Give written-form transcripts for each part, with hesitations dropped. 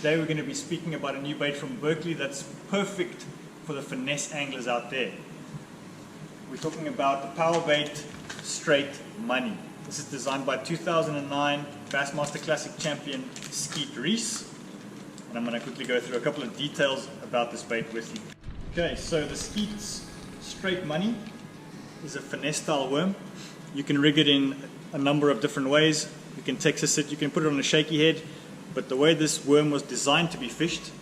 Today we're going to be speaking about a new bait from Berkley that's perfect for the finesse anglers out there. We're talking about the PowerBait Straight Money. This is designed by 2009 Bassmaster Classic champion Skeet Reese. And I'm going to quickly go through a couple of details about this bait with you. Okay, so the Skeet's Straight Money is a finesse style worm. You can rig it in a number of different ways. You can Texas it, you can put it on a shaky head, but the way this worm was designed to be fished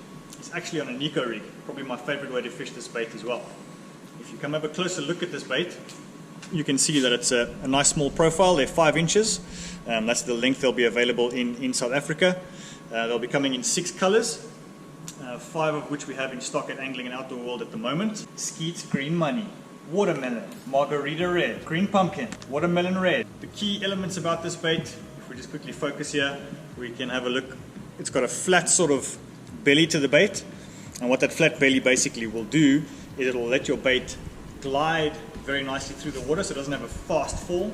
is actually on a Neko rig. Probably my favorite way to fish this bait as well. If you come have a closer look at this bait, you can see that it's a nice small profile. They're 5 inches. That's the length they'll be available in South Africa. They'll be coming in 6 colors, 5 of which we have in stock at Angling and Outdoor World at the moment. Skeet's Green Money, Watermelon, Margarita Red, Green Pumpkin, Watermelon Red. The key elements about this bait, if we just quickly focus here, we can have a look. It's got a flat sort of belly to the bait, and what that flat belly basically will do is it'll let your bait glide very nicely through the water so it doesn't have a fast fall.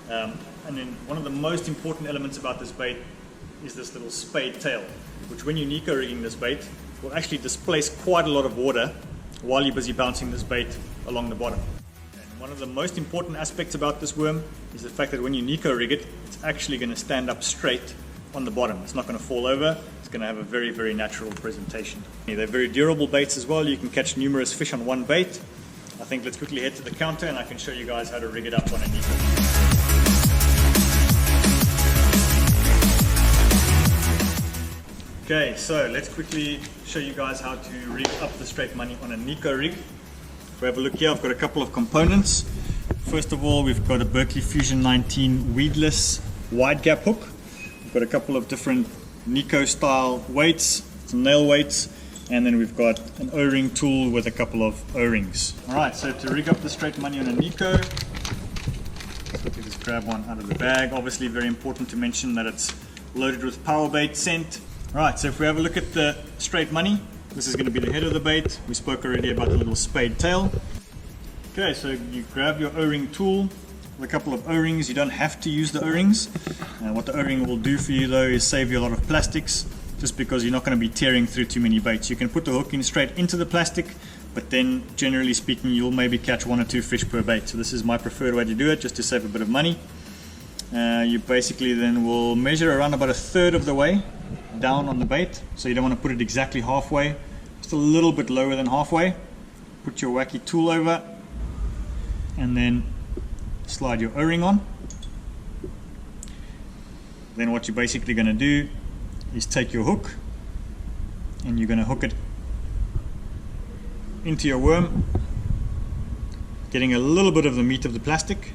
And then one of the most important elements about this bait is this little spade tail, which when you're Neko rigging this bait will actually displace quite a lot of water while you're busy bouncing this bait along the bottom. And one of the most important aspects about this worm is the fact that when you Neko rig it, it's actually going to stand up straight on the bottom. It's not going to fall over. It's going to have a very, very natural presentation. They're very durable baits as well. You can catch numerous fish on one bait. I think let's quickly head to the counter and I can show you guys how to rig it up on a Neko. Okay, so let's quickly show you guys how to rig up the Straight Money on a Neko rig. If we have a look here, I've got a couple of components. First of all, we've got a Berkley Fusion 19 weedless wide gap hook. We've got a couple of different Neko style weights, some nail weights, and then we've got an O-ring tool with a couple of O-rings. Alright, so to rig up the Straight Money on a Neko, let's quickly just grab one out of the bag. Obviously very important to mention that it's loaded with PowerBait scent. Right, so if we have a look at the Straight Money, this is going to be the head of the bait. We spoke already about the little spade tail. Okay, so you grab your O-ring tool with a couple of O-rings. You don't have to use the O-rings. What the O-ring will do for you though is save you a lot of plastics, just because you're not going to be tearing through too many baits. You can put the hook in straight into the plastic, but then generally speaking you'll maybe catch 1 or 2 fish per bait. So this is my preferred way to do it, just to save a bit of money. You basically then will measure around about 1/3 of the way down on the bait, so you don't want to put it exactly halfway, just a little bit lower than halfway. Put your wacky tool over and then slide your O-ring on. Then what you're basically going to do is take your hook and you're going to hook it into your worm, getting a little bit of the meat of the plastic,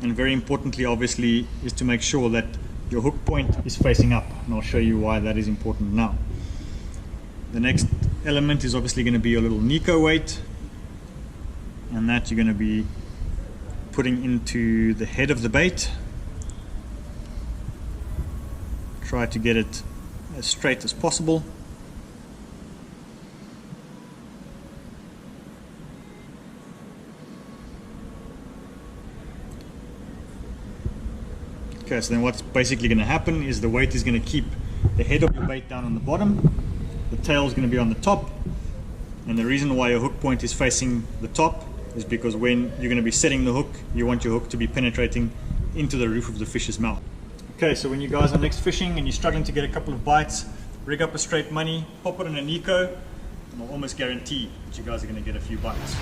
and very importantly obviously is to make sure that your hook point is facing up, and I'll show you why that is important now. The next element is obviously going to be your little Neko weight, and that you're going to be putting into the head of the bait. Try to get it as straight as possible. Okay, so then what's basically going to happen is the weight is going to keep the head of your bait down on the bottom, the tail is going to be on the top, and the reason why your hook point is facing the top is because when you're going to be setting the hook, you want your hook to be penetrating into the roof of the fish's mouth. Okay, so when you guys are next fishing and you're struggling to get a couple of bites, rig up a Straight Money, pop it in a Neko, and I'll almost guarantee that you guys are going to get a few bites.